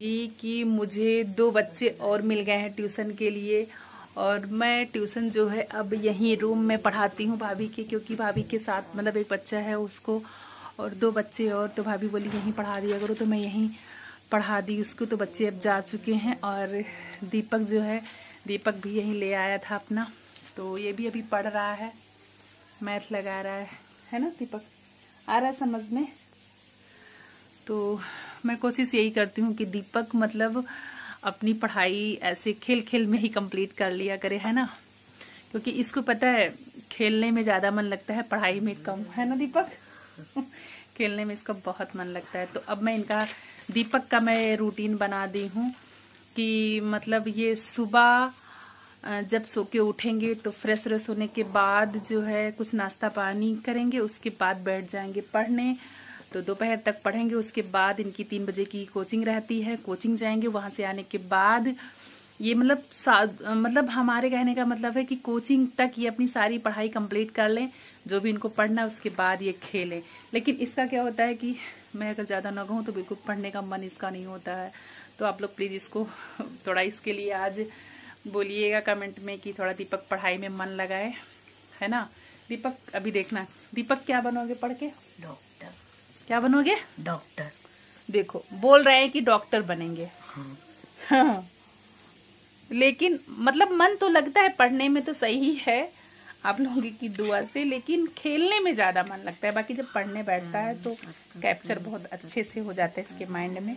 कि मुझे 2 बच्चे और मिल गए हैं ट्यूशन के लिए। और मैं ट्यूशन जो है अब यहीं रूम में पढ़ाती हूँ भाभी के, क्योंकि भाभी के साथ मतलब एक बच्चा है उसको और 2 बच्चे और, तो भाभी बोली यहीं पढ़ा दिया करो, तो मैं यहीं पढ़ा दी उसको। तो बच्चे अब जा चुके हैं और दीपक जो है, दीपक भी यहीं ले आया था अपना, तो ये भी अभी पढ़ रहा है, मैथ लगा रहा है ना दीपक, आ रहा है समझ में। तो मैं कोशिश यही करती हूँ कि दीपक मतलब अपनी पढ़ाई ऐसे खेल खेल में ही कंप्लीट कर लिया करे, है ना, क्योंकि इसको पता है खेलने में ज़्यादा मन लगता है, पढ़ाई में कम, है ना दीपक। खेलने में इसका बहुत मन लगता है। तो अब मैं इनका दीपक का मैं रूटीन बना दी हूँ कि मतलब ये सुबह जब सो के उठेंगे तो फ्रेश व्रेश होने के बाद जो है कुछ नाश्ता पानी करेंगे, उसके बाद बैठ जाएंगे पढ़ने, तो दोपहर तक पढ़ेंगे। उसके बाद इनकी 3 बजे की कोचिंग रहती है, कोचिंग जाएंगे। वहां से आने के बाद ये मतलब हमारे कहने का मतलब है कि कोचिंग तक ये अपनी सारी पढ़ाई कंप्लीट कर लें, जो भी इनको पढ़ना है, उसके बाद ये खेलें। लेकिन इसका क्या होता है कि मैं अगर ज़्यादा न कहूँ तो बिल्कुल पढ़ने का मन इसका नहीं होता है। तो आप लोग प्लीज़ इसको थोड़ा इसके लिए आज बोलिएगा कमेंट में कि थोड़ा दीपक पढ़ाई में मन लगाए, है ना। दीपक अभी देखना, दीपक क्या बनोगे पढ़ के? डॉक्टर। क्या बनोगे? डॉक्टर। देखो बोल रहे हैं कि डॉक्टर बनेंगे। हाँ। लेकिन मतलब मन तो लगता है पढ़ने में, तो सही है आप लोगों की दुआ से, लेकिन खेलने में ज्यादा मन लगता है। बाकी जब पढ़ने बैठता है तो कैप्चर बहुत अच्छे से हो जाता है इसके माइंड में।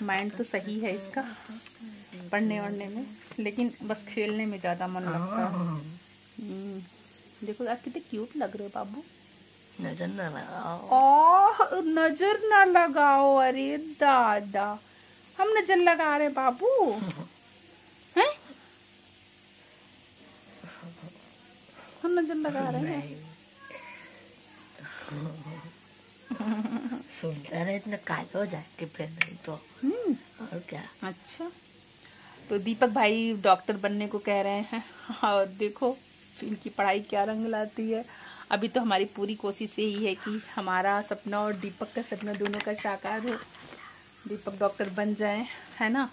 माइंड तो सही है इसका पढ़ने वढ़ने में, लेकिन बस खेलने में ज्यादा मन लगता है। देखो आप कितने क्यूट लग रहे हो बाबू। नजर न लगाओ। नजर ना लगाओ, अरे दादा हम नजर लगा रहे बाबू हैं? हम नजर लगा रहे हैं। सुनता रहे इतना कालो जाके फिर नहीं तो और क्या। अच्छा, तो दीपक भाई डॉक्टर बनने को कह रहे हैं और देखो इनकी पढ़ाई क्या रंग लाती है। अभी तो हमारी पूरी कोशिश यही है कि हमारा सपना और दीपक का सपना दोनों का साकार हो, दीपक डॉक्टर बन जाए, है ना।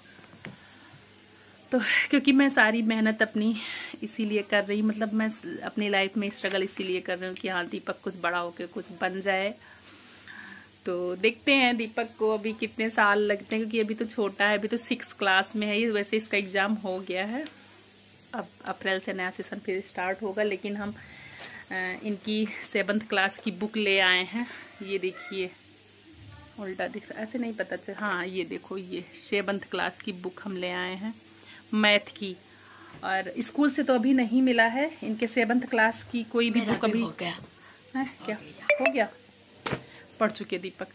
तो क्योंकि मैं सारी मेहनत अपनी इसीलिए कर रही, मतलब मैं अपनी लाइफ में स्ट्रगल इसीलिए कर रही हूँ कि हाँ दीपक कुछ बड़ा होकर कुछ बन जाए। तो देखते हैं दीपक को अभी कितने साल लगते हैं, क्योंकि अभी तो छोटा है, अभी तो 6th क्लास में है ये। वैसे इसका एग्ज़ाम हो गया है, अब अप्रैल से नया सेशन फिर स्टार्ट होगा। लेकिन हम इनकी 7th क्लास की बुक ले आए हैं। ये देखिए उल्टा दिख रहा है, ऐसे नहीं पता चल, हाँ ये देखो, ये 7th क्लास की बुक हम ले आए हैं मैथ की। और स्कूल से तो अभी नहीं मिला है इनके 7th क्लास की कोई भी बुक अभी। हो गया है क्या? हो गया, पढ़ चुके दीपक।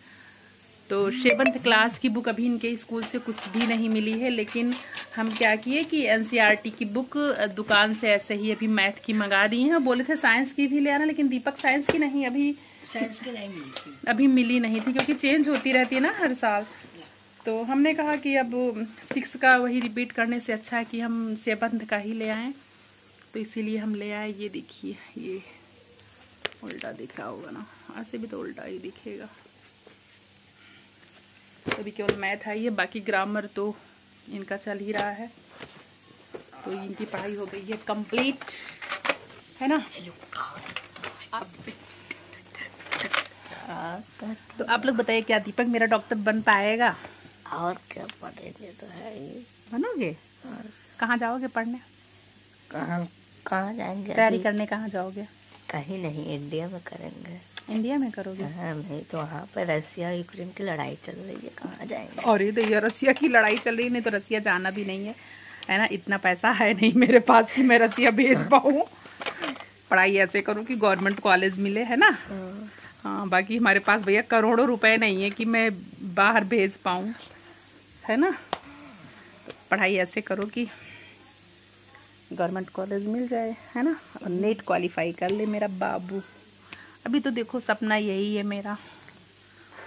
तो 7th क्लास की बुक अभी इनके स्कूल से कुछ भी नहीं मिली है। लेकिन हम क्या किए कि NCERT की बुक दुकान से ऐसे ही अभी मैथ की मंगा दी है। बोले थे साइंस की भी ले आना, लेकिन दीपक साइंस की नहीं, अभी साइंस की नहीं मिली थी, अभी मिली नहीं थी, क्योंकि चेंज होती रहती है ना हर साल। तो हमने कहा कि अब 6 का वही रिपीट करने से अच्छा है कि हम 7th का ही ले आएँ, तो इसीलिए हम ले आए। ये देखिए, ये उल्टा दिख रहा होगा ना, ऐसे भी तो उल्टा ही दिखेगा। अभी केवल मैथ आई है, बाकी ग्रामर तो इनका चल ही रहा है। तो इनकी पढ़ाई हो गई है कंप्लीट, है ना। तो आप लोग बताइए क्या दीपक मेरा डॉक्टर बन पाएगा? और क्या पढ़ेंगे तो है ही। बनोगे? कहाँ जाओगे पढ़ने? कहाँ जाएंगे? तैयारी करने कहाँ जाओगे? कहीं नहीं, इंडिया में करेंगे। इंडिया में करोगे? हाँ, नहीं तो वहाँ पर रसिया यूक्रेन की लड़ाई चल रही है, कहाँ जाएंगे। और ये तो ये रसिया की लड़ाई चल रही है, नहीं तो रसिया जाना भी नहीं है ना। इतना पैसा है नहीं मेरे पास कि मैं रसिया भेज पाऊँ। पढ़ाई ऐसे करूँ कि गवर्नमेंट कॉलेज मिले, है ना। हाँ, बाकी हमारे पास भैया करोड़ों रुपए नहीं है कि मैं बाहर भेज पाऊँ, है ना। तो पढ़ाई ऐसे करो कि गवर्नमेंट कॉलेज मिल जाए, है ना, और नेट क्वालिफाई कर ले मेरा बाबू। अभी तो देखो सपना यही है मेरा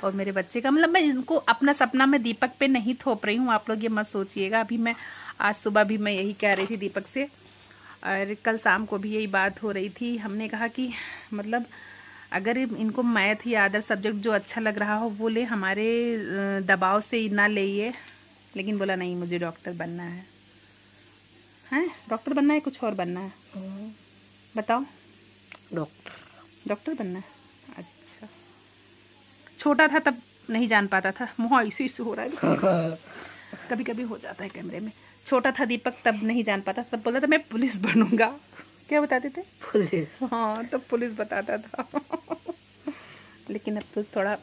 और मेरे बच्चे का, मतलब मैं इनको अपना सपना मैं दीपक पे नहीं थोप रही हूँ, आप लोग ये मत सोचिएगा। अभी मैं आज सुबह भी मैं यही कह रही थी दीपक से, और कल शाम को भी यही बात हो रही थी। हमने कहा कि मतलब अगर इनको मैथ या अदर सब्जेक्ट जो अच्छा लग रहा हो वो ले, हमारे दबाव से ना ले ये। लेकिन बोला नहीं मुझे डॉक्टर बनना है। हैं डॉक्टर बनना है कुछ और बनना है? बताओ। डॉक्टर बनना है। अच्छा, छोटा था तब नहीं जान पाता था, मुँह ऐसे हो रहा है कभी कभी हो जाता है कैमरे में। छोटा था दीपक तब नहीं जान पाता, तब बोला था मैं पुलिस बनूंगा। क्या बताते थे? पुलिस। हाँ तब पुलिस बताता था लेकिन अब तो थोड़ा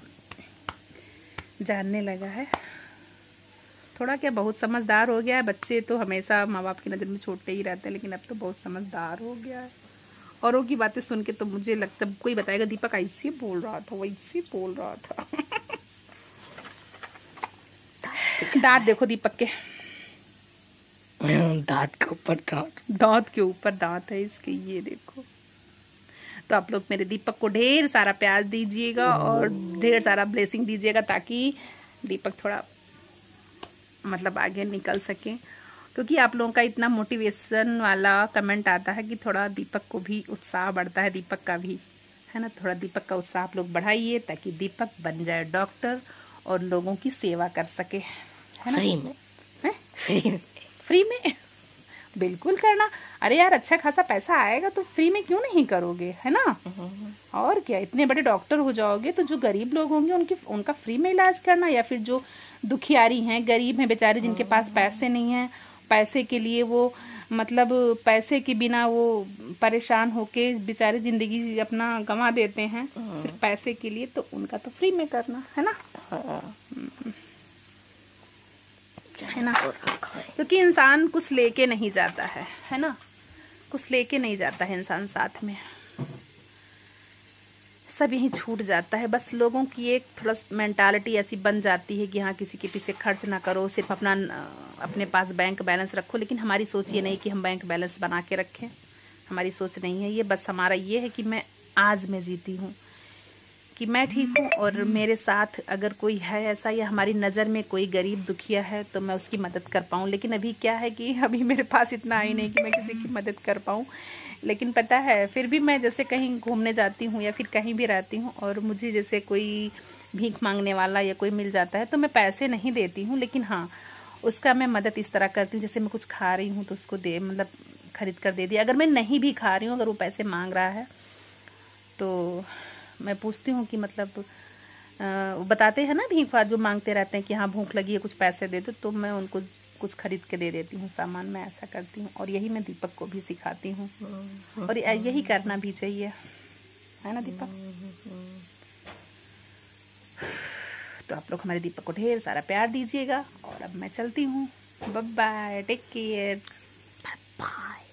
जानने लगा है, थोड़ा क्या बहुत समझदार हो गया है। बच्चे तो हमेशा माँ बाप की नज़र में छोटे ही रहते हैं, लेकिन अब तो बहुत समझदार हो गया है। औरों की बातें सुन के तो मुझे लगता है कोई बताएगा दीपक ऐसे बोल रहा था, वैसे बोल रहा था दांत देखो दीपक के, दांत के ऊपर दांत, दांत के ऊपर दांत है इसके, ये देखो। तो आप लोग मेरे दीपक को ढेर सारा प्यार दीजिएगा और ढेर सारा ब्लेसिंग दीजिएगा, ताकि दीपक थोड़ा मतलब आगे निकल सके। क्योंकि आप लोगों का इतना मोटिवेशन वाला कमेंट आता है कि थोड़ा दीपक को भी उत्साह बढ़ता है, दीपक का भी है ना। थोड़ा दीपक का उत्साह आप लोग बढ़ाइए ताकि दीपक बन जाए डॉक्टर और लोगों की सेवा कर सके, है ना। फ्री में है? फ्री में फ्री में बिल्कुल करना। अरे यार अच्छा खासा पैसा आएगा तो फ्री में क्यों नहीं करोगे, है ना। और क्या, इतने बड़े डॉक्टर हो जाओगे तो जो गरीब लोग होंगे उनका फ्री में इलाज करना, या फिर जो दुखियारी हैं, गरीब हैं बेचारे, जिनके पास पैसे नहीं हैं, पैसे के लिए वो मतलब पैसे के बिना वो परेशान होके बेचारे जिंदगी अपना गंवा देते हैं सिर्फ पैसे के लिए, तो उनका तो फ्री में करना, है ना। है ना, क्योंकि इंसान कुछ लेके नहीं जाता है ना, कुछ लेके नहीं जाता है इंसान साथ में, सब यहीं छूट जाता है। बस लोगों की एक थोड़ा मेंटालिटी ऐसी बन जाती है कि हाँ किसी के पीछे खर्च ना करो, सिर्फ अपने पास बैंक बैलेंस रखो। लेकिन हमारी सोच ये नहीं कि हम बैंक बैलेंस बना के रखें, हमारी सोच नहीं है ये। बस हमारा ये है कि मैं आज मैं जीती हूँ, कि मैं ठीक हूँ और मेरे साथ अगर कोई है ऐसा, या हमारी नज़र में कोई गरीब दुखिया है तो मैं उसकी मदद कर पाऊँ। लेकिन अभी क्या है कि अभी मेरे पास इतना आई नहीं कि मैं किसी की मदद कर पाऊँ। लेकिन पता है फिर भी मैं जैसे कहीं घूमने जाती हूँ या फिर कहीं भी रहती हूँ और मुझे जैसे कोई भीख मांगने वाला या कोई मिल जाता है तो मैं पैसे नहीं देती हूँ, लेकिन हाँ उसका मैं मदद इस तरह करती हूँ, जैसे मैं कुछ खा रही हूँ तो उसको मतलब खरीद कर दे दिया। अगर मैं नहीं भी खा रही हूँ, अगर वो पैसे मांग रहा है तो मैं पूछती हूँ कि मतलब बताते हैं ना भीख जो मांगते रहते हैं कि हाँ भूख लगी है कुछ पैसे दे दो, तो मैं उनको कुछ खरीद के दे देती हूँ सामान। मैं ऐसा करती हूँ और यही मैं दीपक को भी सिखाती हूँ और यही करना भी चाहिए, है ना दीपक। तो आप लोग हमारे दीपक को ढेर सारा प्यार दीजिएगा और अब मैं चलती हूँ। Bye bye, take care, bye bye.